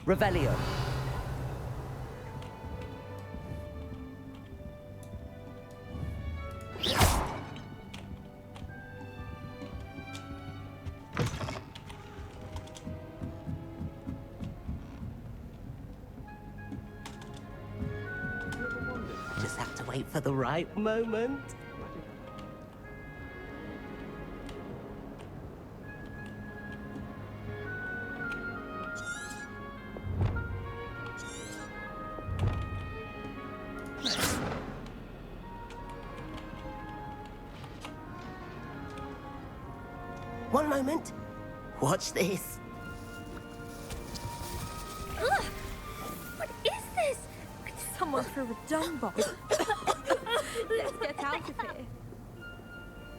Revelio. Just have to wait for the right moment. One moment. Watch this. Ugh! What is this? Someone threw a dung bomb. Let's get out of here.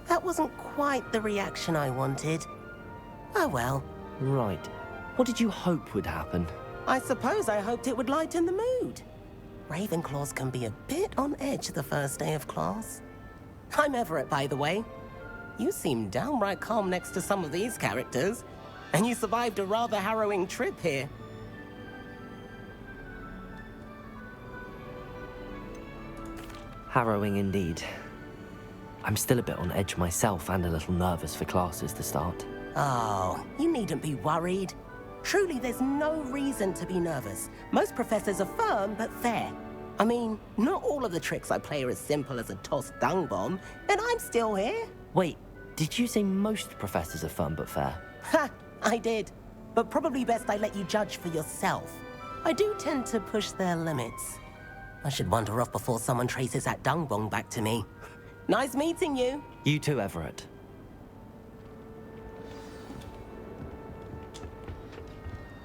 That wasn't quite the reaction I wanted. Oh well. Right. What did you hope would happen? I suppose I hoped it would lighten the mood. Ravenclaws can be a bit on edge the first day of class. I'm Everett, by the way. You seem downright calm next to some of these characters, and you survived a rather harrowing trip here. Harrowing indeed. I'm still a bit on edge myself and a little nervous for classes to start. Oh, you needn't be worried. Truly, there's no reason to be nervous. Most professors are firm but fair. I mean, not all of the tricks I play are as simple as a tossed dung bomb, and I'm still here. Wait, did you say most professors are firm but fair? Ha! I did. But probably best I let you judge for yourself. I do tend to push their limits. I should wander off before someone traces that dung bomb back to me. Nice meeting you. You too, Everett.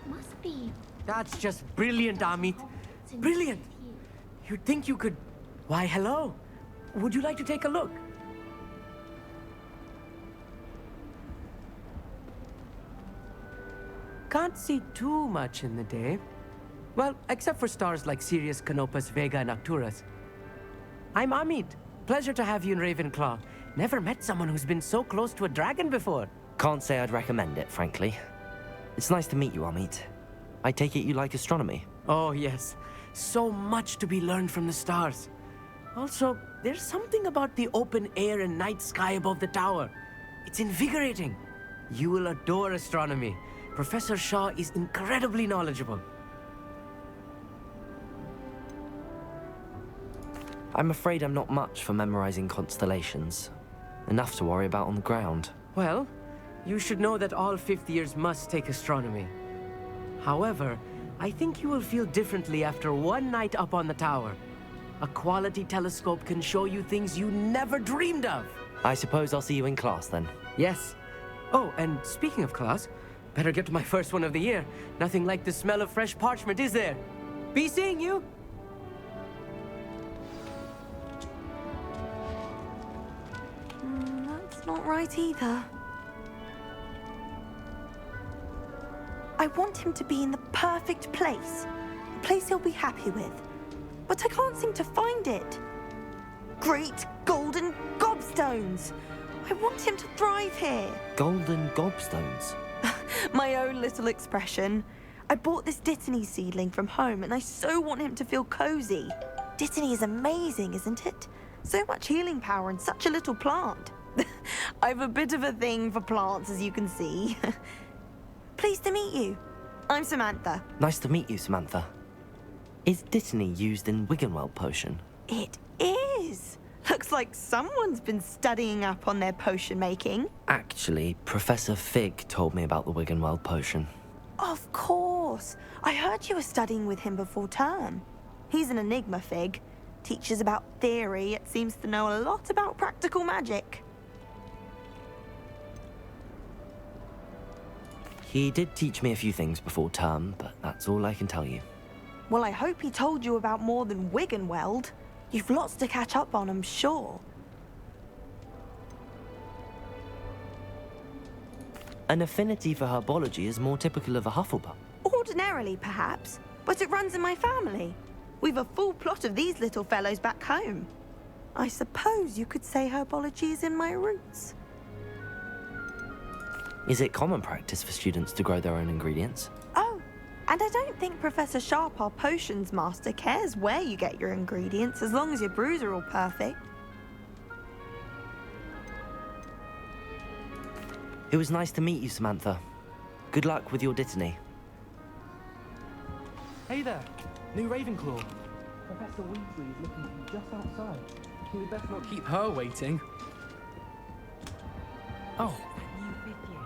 Must be. That's just brilliant, Amit. Brilliant. You'd think you could... Why, hello. Would you like to take a look? Can't see too much in the day. Well, except for stars like Sirius, Canopus, Vega, and Arcturus. I'm Amit. Pleasure to have you in Ravenclaw. Never met someone who's been so close to a dragon before. Can't say I'd recommend it, frankly. It's nice to meet you, Amit. I take it you like astronomy? Oh, yes. So much to be learned from the stars. Also, there's something about the open air and night sky above the tower. It's invigorating. You will adore astronomy. Professor Shaw is incredibly knowledgeable. I'm afraid I'm not much for memorizing constellations. Enough to worry about on the ground. Well, you should know that all fifth years must take astronomy. However, I think you will feel differently after one night up on the tower. A quality telescope can show you things you never dreamed of. I suppose I'll see you in class then. Yes. Oh, and speaking of class, better get to my first one of the year. Nothing like the smell of fresh parchment, is there? Be seeing you. That's not right either. I want him to be in the perfect place. A place he'll be happy with. But I can't seem to find it. Great golden gobstones! I want him to thrive here. Golden gobstones? My own little expression. I bought this Dittany seedling from home and I so want him to feel cozy. Dittany is amazing, isn't it? So much healing power in such a little plant. I've a bit of a thing for plants, as you can see. Pleased to meet you. I'm Samantha. Nice to meet you, Samantha. Is Dittany used in Wiggenweld potion? It is. Looks like someone's been studying up on their potion making. Actually, Professor Fig told me about the Wiggenweld potion. Of course. I heard you were studying with him before term. He's an enigma, Fig. Teaches about theory, yet seems to know a lot about practical magic. He did teach me a few things before term, but that's all I can tell you. Well, I hope he told you about more than Wiggenweld. You've lots to catch up on, I'm sure. An affinity for herbology is more typical of a Hufflepuff. Ordinarily, perhaps, but it runs in my family. We've a full plot of these little fellows back home. I suppose you could say herbology is in my roots. Is it common practice for students to grow their own ingredients? Oh, And I don't think Professor Sharp, our potions master, cares where you get your ingredients as long as your brews are all perfect. It was nice to meet you, Samantha. Good luck with your dittany. Hey there, new Ravenclaw. Professor Weasley is looking for you just outside. We'd best not keep her waiting. Oh. New fifth year.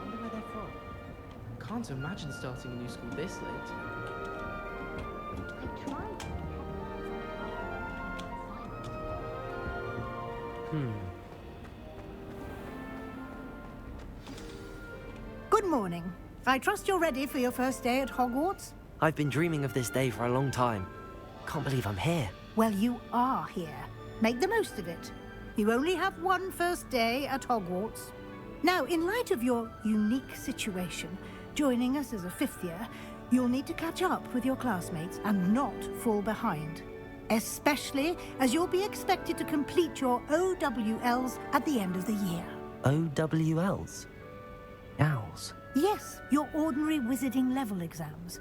Wonder where they're from. Can't imagine starting a new school this late. I tried. Good morning. I trust you're ready for your first day at Hogwarts? I've been dreaming of this day for a long time. Can't believe I'm here. Well, you are here. Make the most of it. You only have one first day at Hogwarts. Now, in light of your unique situation, joining us as a fifth year, you'll need to catch up with your classmates and not fall behind. Especially as you'll be expected to complete your OWLs at the end of the year. OWLs? Owls. Yes, your ordinary wizarding level exams.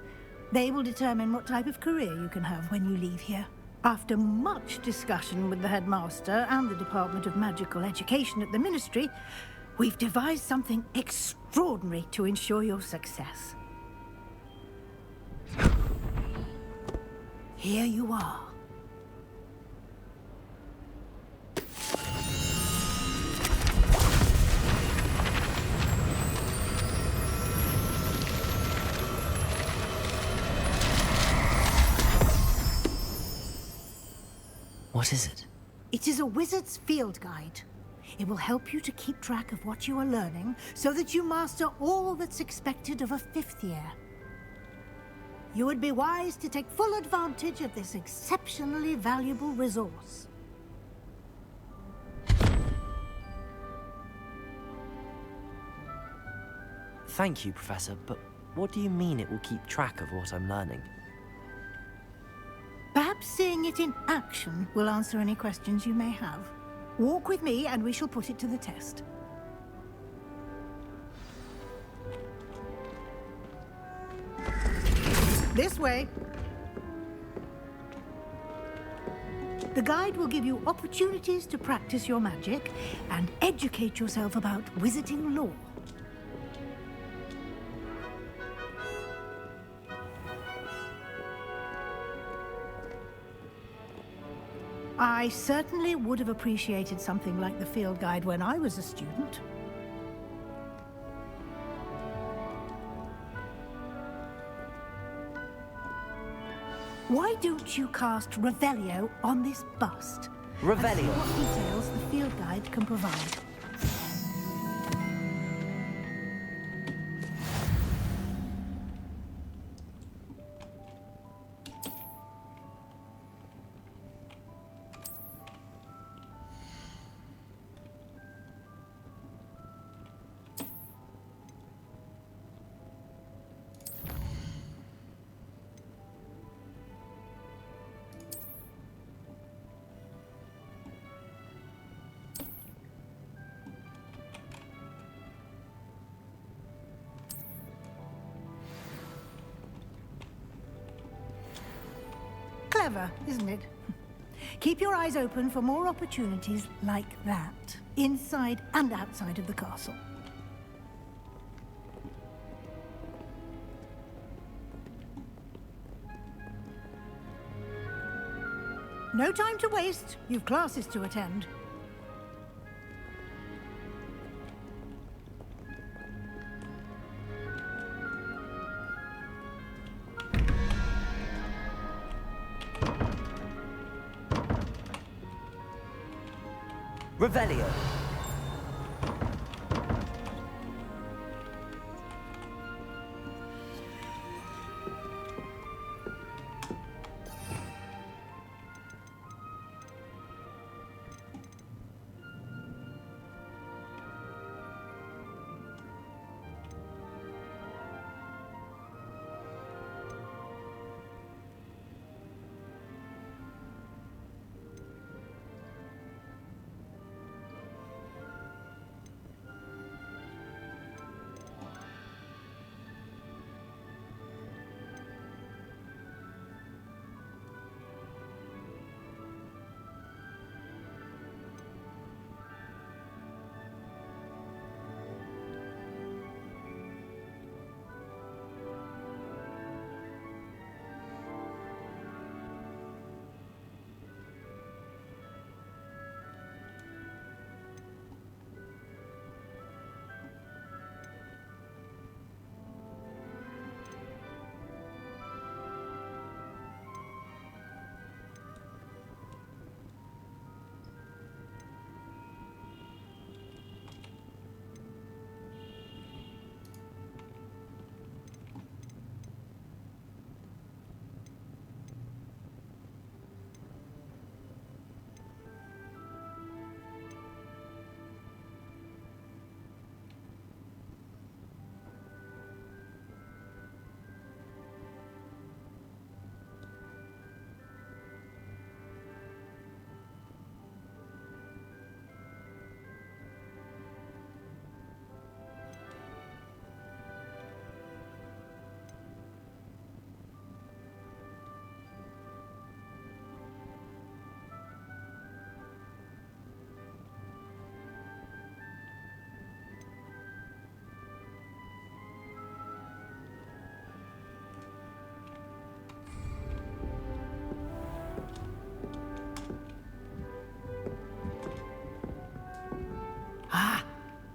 They will determine what type of career you can have when you leave here. After much discussion with the headmaster and the Department of Magical Education at the Ministry, we've devised something extraordinary to ensure your success. Here you are. What is it? It is a wizard's field guide. It will help you to keep track of what you are learning so that you master all that's expected of a fifth year. You would be wise to take full advantage of this exceptionally valuable resource. Thank you, Professor, but what do you mean it will keep track of what I'm learning? Perhaps seeing it in action will answer any questions you may have. Walk with me and we shall put it to the test. This way. The guide will give you opportunities to practice your magic and educate yourself about wizarding lore. I certainly would have appreciated something like the field guide when I was a student. Why don't you cast Revelio on this bust? And see Revelio? what details the field guide can provide. Clever, isn't it? Keep your eyes open for more opportunities like that, inside and outside of the castle. No time to waste. You've classes to attend. Revelio.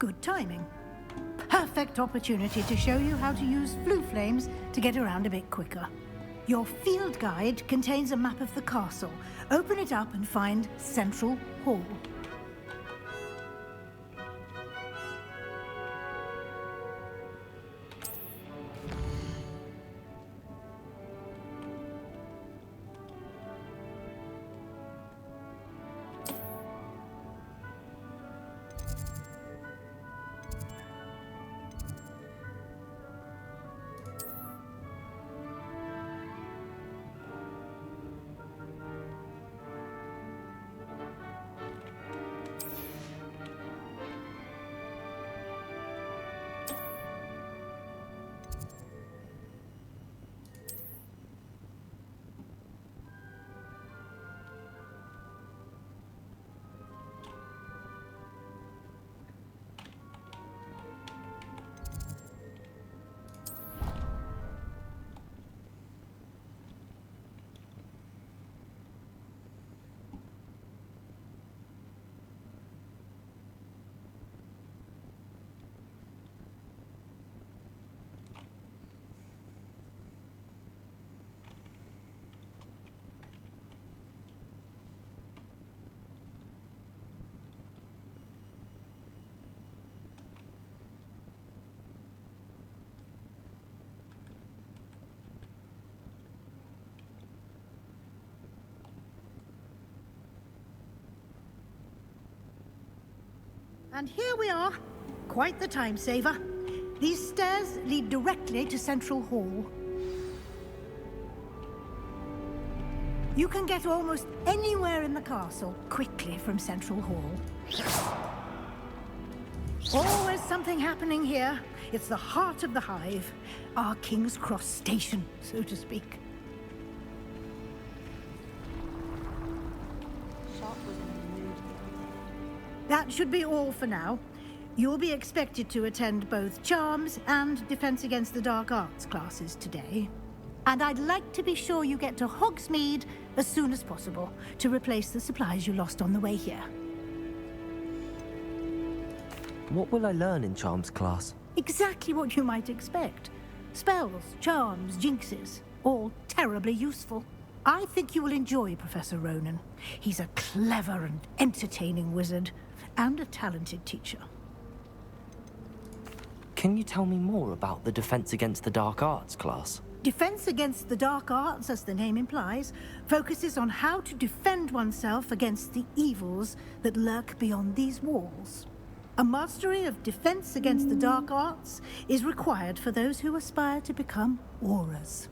Good timing. Perfect opportunity to show you how to use flue flames to get around a bit quicker. Your field guide contains a map of the castle. Open it up and find Central Hall. And here we are. Quite the time saver. These stairs lead directly to Central Hall. You can get almost anywhere in the castle quickly from Central Hall. Always something happening here. It's the heart of the Hive. Our King's Cross station, so to speak. That should be all for now. You'll be expected to attend both Charms and Defense Against the Dark Arts classes today. And I'd like to be sure you get to Hogsmeade as soon as possible to replace the supplies you lost on the way here. What will I learn in Charms class? Exactly what you might expect. Spells, charms, jinxes, all terribly useful. I think you will enjoy Professor Ronan. He's a clever and entertaining wizard, and a talented teacher. Can you tell me more about the Defense Against the Dark Arts class? Defense Against the Dark Arts, as the name implies, focuses on how to defend oneself against the evils that lurk beyond these walls. A mastery of Defense Against the Dark Arts is required for those who aspire to become Aurors.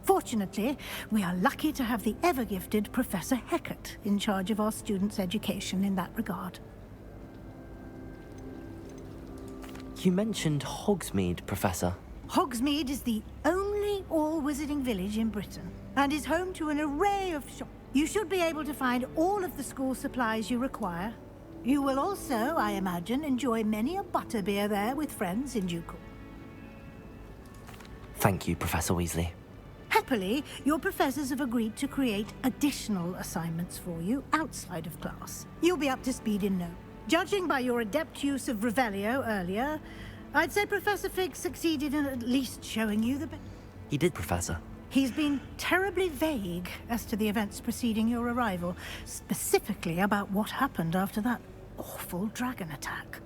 Fortunately, we are lucky to have the ever-gifted Professor Hecat in charge of our students' education in that regard. You mentioned Hogsmeade, Professor. Hogsmeade is the only all-wizarding village in Britain, and is home to an array of shops. You should be able to find all of the school supplies you require. You will also, I imagine, enjoy many a butterbeer there with friends in due course. Thank you, Professor Weasley. Happily, your professors have agreed to create additional assignments for you outside of class. You'll be up to speed in no. Judging by your adept use of Revelio earlier, I'd say Professor Fig succeeded in at least showing you the... He did, Professor. He's been terribly vague as to the events preceding your arrival, specifically about what happened after that awful dragon attack.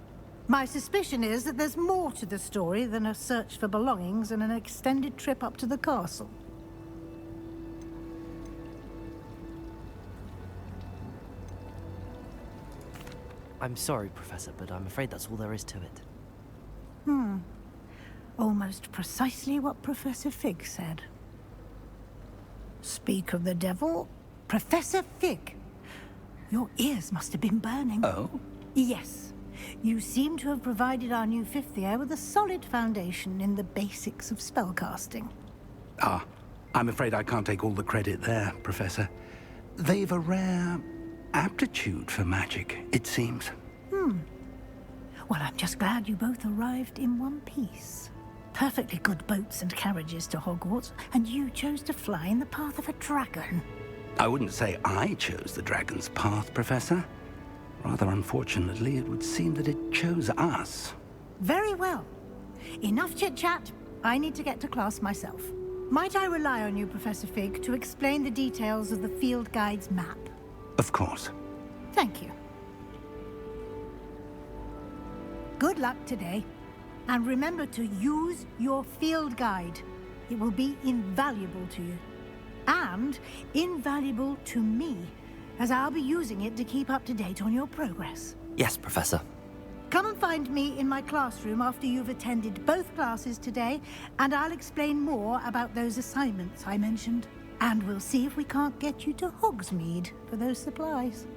My suspicion is that there's more to the story than a search for belongings and an extended trip up to the castle. I'm sorry, Professor, but I'm afraid that's all there is to it. Almost precisely what Professor Fig said. Speak of the devil, Professor Fig. Your ears must have been burning. Oh? Yes. You seem to have provided our new fifth year with a solid foundation in the basics of spellcasting. Ah, I'm afraid I can't take all the credit there, Professor. They've a rare aptitude for magic, it seems. Well, I'm just glad you both arrived in one piece. Perfectly good boats and carriages to Hogwarts, and you chose to fly in the path of a dragon. I wouldn't say I chose the dragon's path, Professor. Rather unfortunately, it would seem that it chose us. Very well. Enough chit-chat. I need to get to class myself. Might I rely on you, Professor Fig, to explain the details of the field guide's map? Of course. Thank you. Good luck today. And remember to use your field guide. It will be invaluable to you. And invaluable to me, as I'll be using it to keep up to date on your progress. Yes, Professor. Come and find me in my classroom after you've attended both classes today, and I'll explain more about those assignments I mentioned. And we'll see if we can't get you to Hogsmeade for those supplies.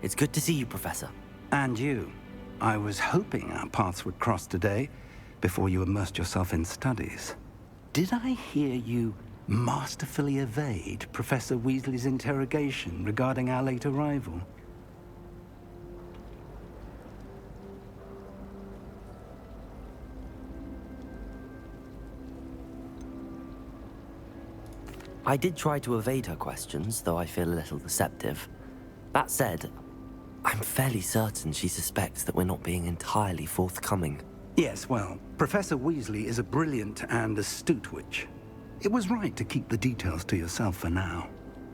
It's good to see you, Professor. And you. I was hoping our paths would cross today, before you immersed yourself in studies. Did I hear you masterfully evade Professor Weasley's interrogation regarding our late arrival? I did try to evade her questions, though I feel a little deceptive. That said, I'm fairly certain she suspects that we're not being entirely forthcoming. Yes, well, Professor Weasley is a brilliant and astute witch. It was right to keep the details to yourself for now.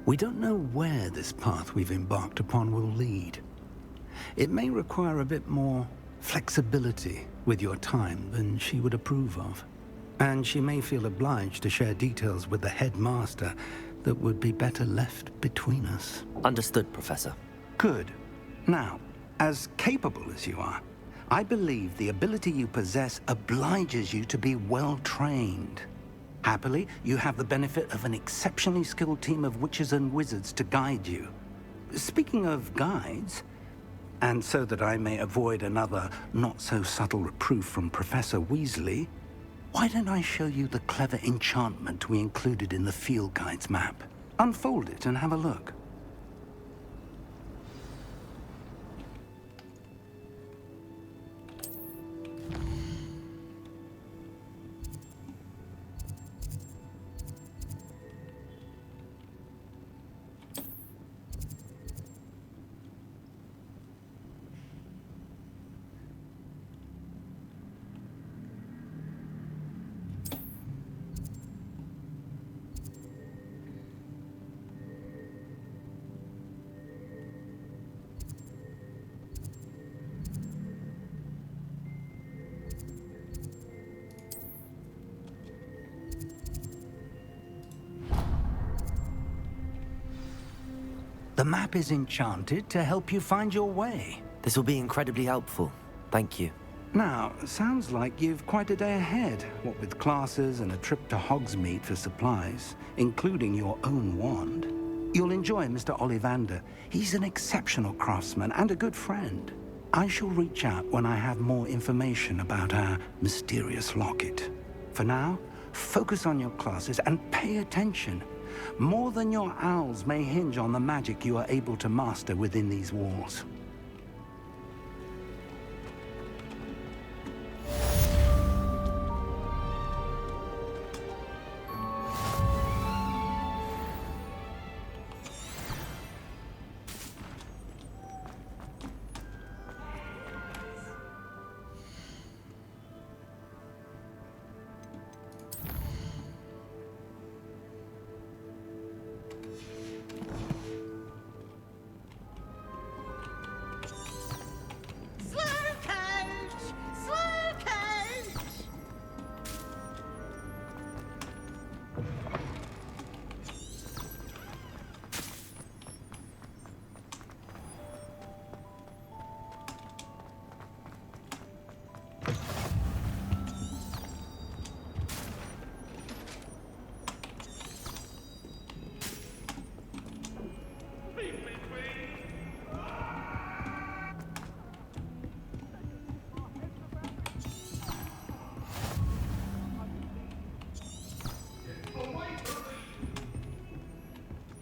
We don't know where this path we've embarked upon will lead. It may require a bit more flexibility with your time than she would approve of. And she may feel obliged to share details with the headmaster that would be better left between us. Understood, Professor. Good. Now, as capable as you are, I believe the ability you possess obliges you to be well-trained. Happily, you have the benefit of an exceptionally skilled team of witches and wizards to guide you. Speaking of guides, and so that I may avoid another not-so-subtle reproof from Professor Weasley, why don't I show you the clever enchantment we included in the field guide's map? Unfold it and have a look. The map is enchanted to help you find your way. This will be incredibly helpful. Thank you. Now, sounds like you've quite a day ahead, what with classes and a trip to Hogsmeade for supplies, including your own wand. You'll enjoy Mr. Ollivander. He's an exceptional craftsman and a good friend. I shall reach out when I have more information about our mysterious locket. For now, focus on your classes and pay attention. More than your owls may hinge on the magic you are able to master within these walls.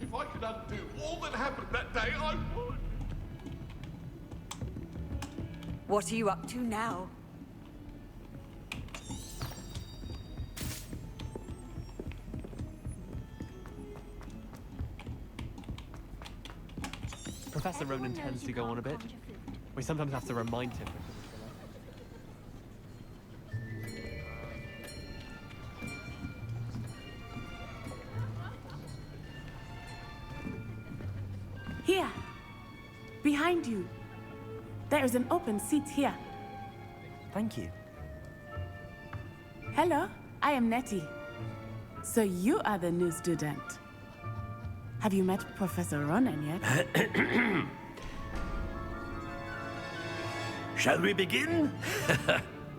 If I could undo all that happened that day, I would. What are you up to now? Professor Ronan tends to go on a bit. We sometimes have to remind him. Here, behind you. There is an open seat here. Thank you. Hello, I am Nettie. So you are the new student. Have you met Professor Ronan yet? Shall we begin?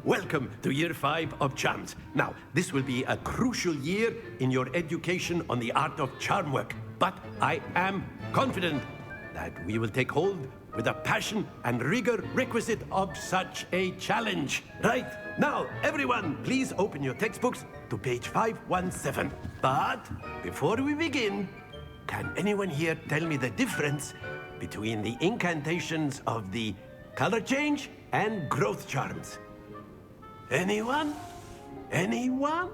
Welcome to Year 5 of Charms. Now, this will be a crucial year in your education on the art of charm work. But I am confident that we will take hold with the passion and rigor requisite of such a challenge. Right, now, everyone, please open your textbooks to page 517. But before we begin, can anyone here tell me the difference between the incantations of the color change and growth charms? Anyone? Anyone?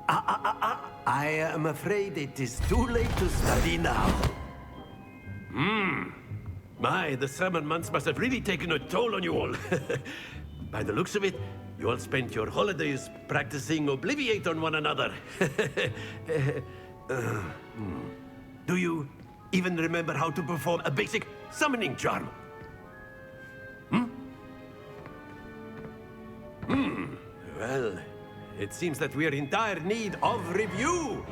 I am afraid it is too late to study now. My, the summer months must have really taken a toll on you all. By the looks of it, you all spent your holidays practicing Obliviate on one another. Do you even remember how to perform a basic summoning charm? Well, it seems that we are in dire need of review.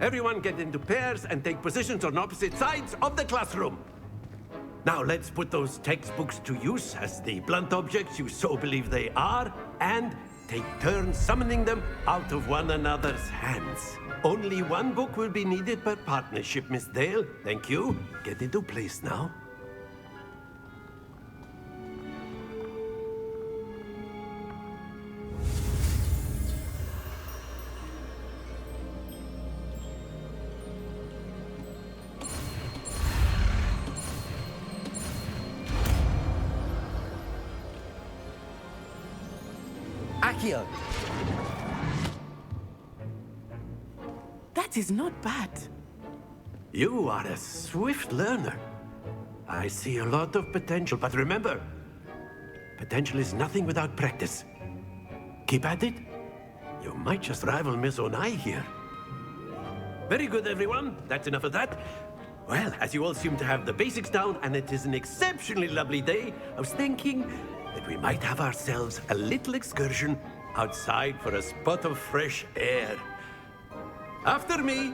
Everyone get into pairs and take positions on opposite sides of the classroom. Now let's put those textbooks to use as the blunt objects you so believe they are, and take turns summoning them out of one another's hands. Only one book will be needed per partnership, Miss Dale. Thank you. Get into place now. Accio! That is not bad. You are a swift learner. I see a lot of potential, but remember, potential is nothing without practice. Keep at it. You might just rival Miss Onai here. Very good, everyone. That's enough of that. Well, as you all seem to have the basics down, and it is an exceptionally lovely day, I was thinking that we might have ourselves a little excursion outside for a spot of fresh air. After me.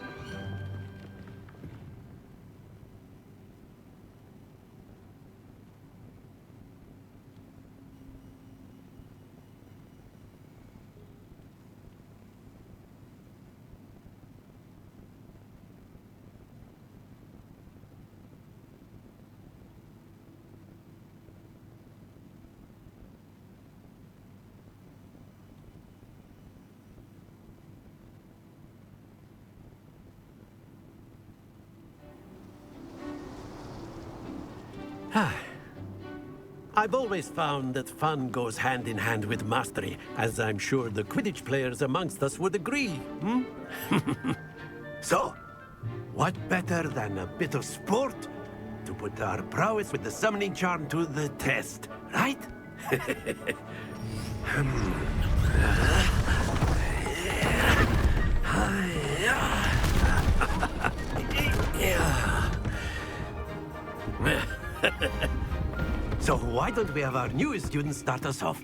I've always found that fun goes hand in hand with mastery, as I'm sure the Quidditch players amongst us would agree, So, what better than a bit of sport to put our prowess with the summoning charm to the test, right? So why don't we have our newest student start us off?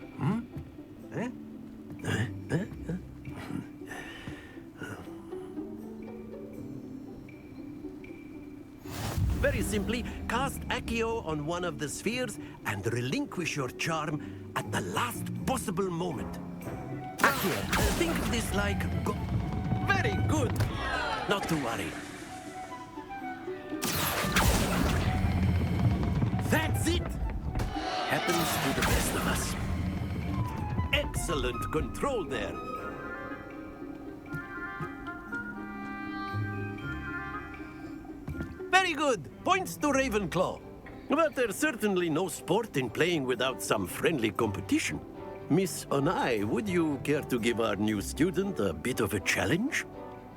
Very simply, cast Accio on one of the spheres and relinquish your charm at the last possible moment. Accio, think of this like... Very good! Not to worry. That's it! Happens to the best of us. Excellent control there. Very good. Points to Ravenclaw. But there's certainly no sport in playing without some friendly competition. Miss Onai, would you care to give our new student a bit of a challenge?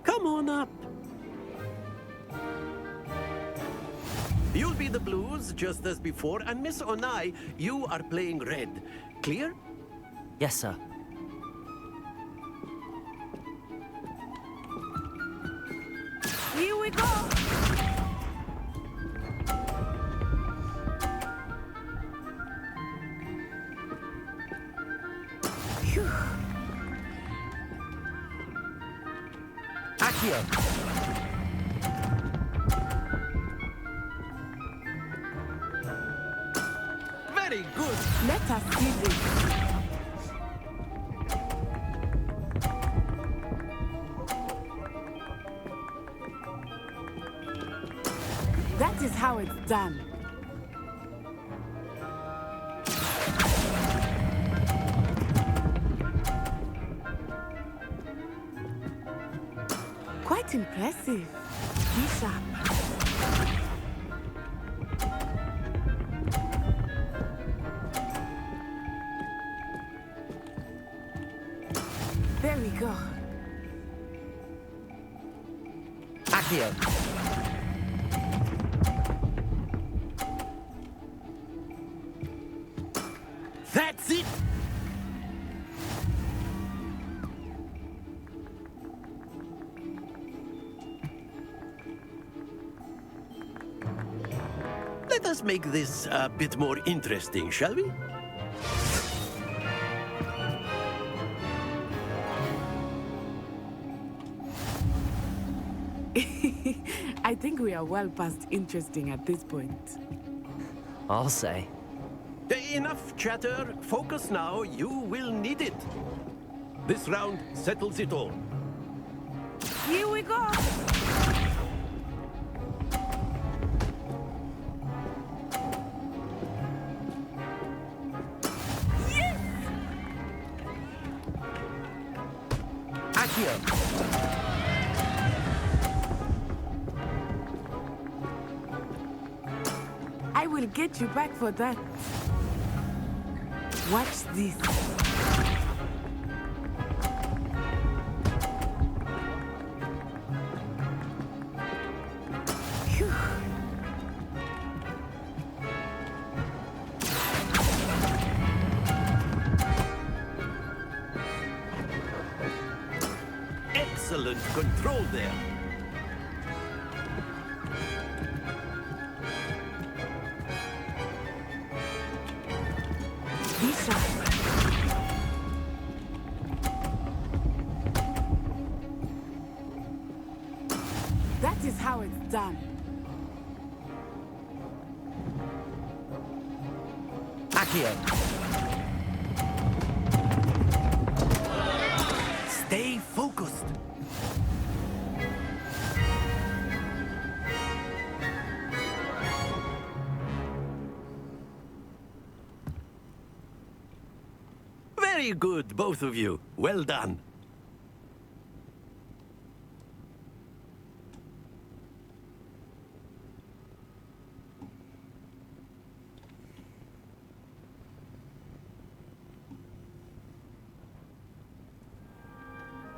Come on up. You'll be the blues, just as before, and Miss Onai, you are playing red. Clear? Yes, sir. Here we go! Accio! Very good. Let us see this. That is how it's done. Quite impressive. Be sharp. There we go. Accio! That's it! Let us make this a bit more interesting, shall we? I think we are well past interesting at this point. I'll say. Enough chatter. Focus now. You will need it. This round settles it all. Here we go! Accio! I will get you back for that. Watch this. Phew. Excellent control there. Be sharp. That is how it's done. Accio! Stay focused. Very good, both of you. Well done.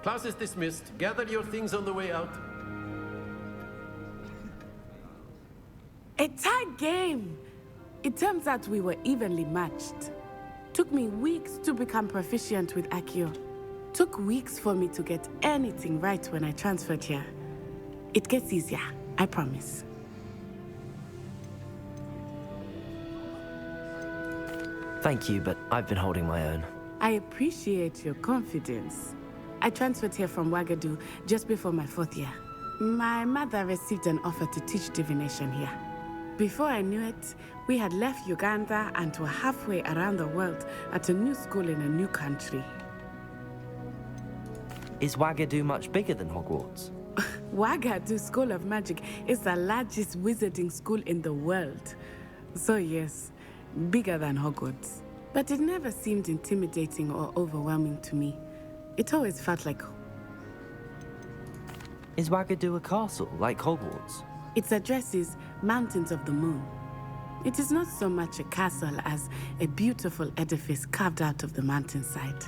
Class is dismissed. Gather your things on the way out. A tight game. It turns out we were evenly matched. Took me weeks to become proficient with Accio. Took weeks for me to get anything right when I transferred here. It gets easier, I promise. Thank you, but I've been holding my own. I appreciate your confidence. I transferred here from Wagadu just before my 4th year. My mother received an offer to teach divination here. Before I knew it, we had left Uganda and were halfway around the world at a new school in a new country. Is Wagadu much bigger than Hogwarts? Wagadu School of Magic is the largest wizarding school in the world. So yes, bigger than Hogwarts. But it never seemed intimidating or overwhelming to me. It always felt like... Is Wagadu a castle, like Hogwarts? Its address is Mountains of the Moon. It is not so much a castle as a beautiful edifice carved out of the mountainside.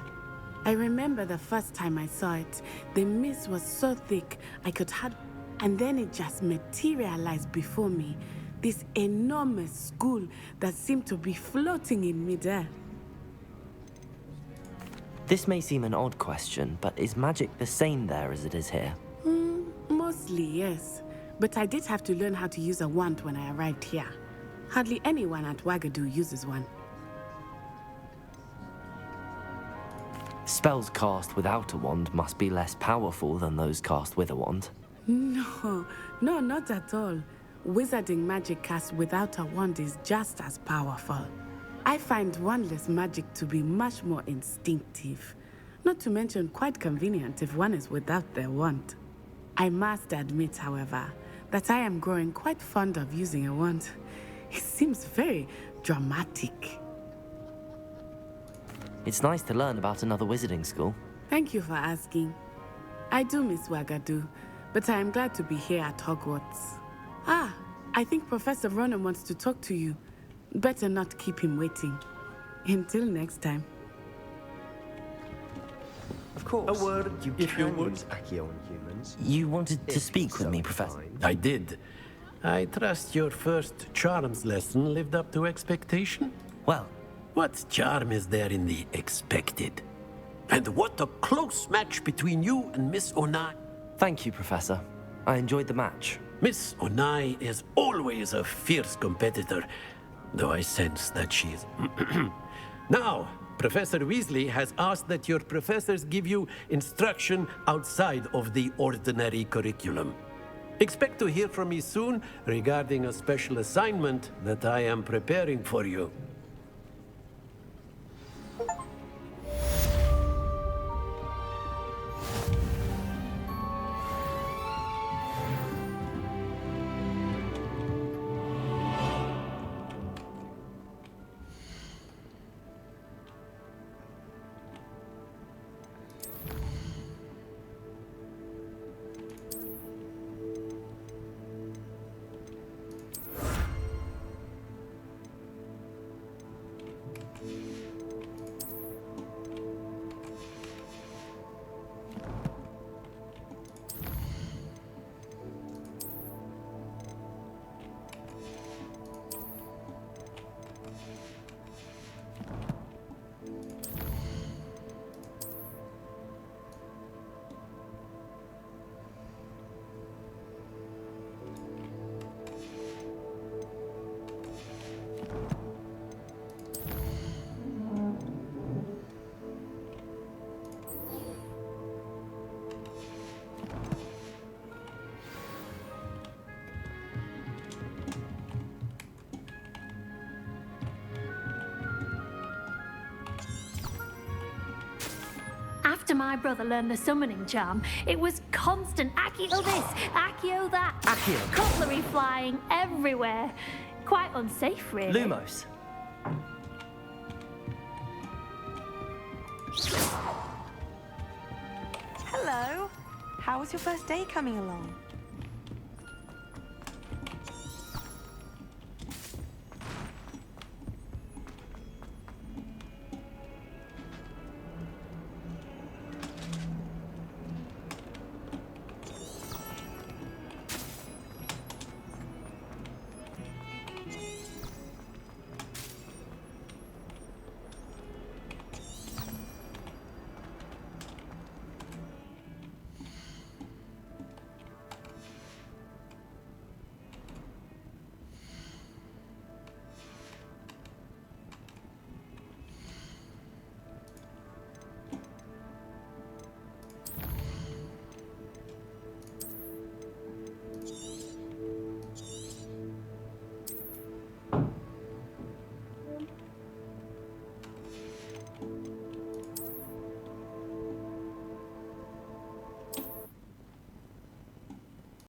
I remember the first time I saw it, the mist was so thick I could hardly... And then it just materialized before me. this enormous school that seemed to be floating in midair. This may seem an odd question, but is magic the same there as it is here? Mostly, yes. But I did have to learn how to use a wand when I arrived here. Hardly anyone at Wagadu uses one. Spells cast without a wand must be less powerful than those cast with a wand. No, not at all. Wizarding magic cast without a wand is just as powerful. I find wandless magic to be much more instinctive. Not to mention quite convenient if one is without their wand. I must admit, however, that I am growing quite fond of using a wand. It seems very dramatic. It's nice to learn about another wizarding school. Thank you for asking. I do miss Wagadu, but I am glad to be here at Hogwarts. I think Professor Ronan wants to talk to you. Better not keep him waiting. Until next time. Of course. A word, if you would. Use Accio on humans. You wanted to speak with me, Professor? I did. I trust your first charms lesson lived up to expectation? Well, what charm is there in the expected? And what a close match between you and Miss Onai. thank you, Professor. I enjoyed the match. Miss Onai is always a fierce competitor, though I sense that she is... Now, Professor Weasley has asked that your professors give you instruction outside of the ordinary curriculum. Expect to hear from me soon regarding a special assignment that I am preparing for you. After my brother learned the summoning charm, it was constant Accio this, Accio that. Accio. Cutlery flying everywhere. Quite unsafe, really. Lumos. Hello. How was your first day coming along?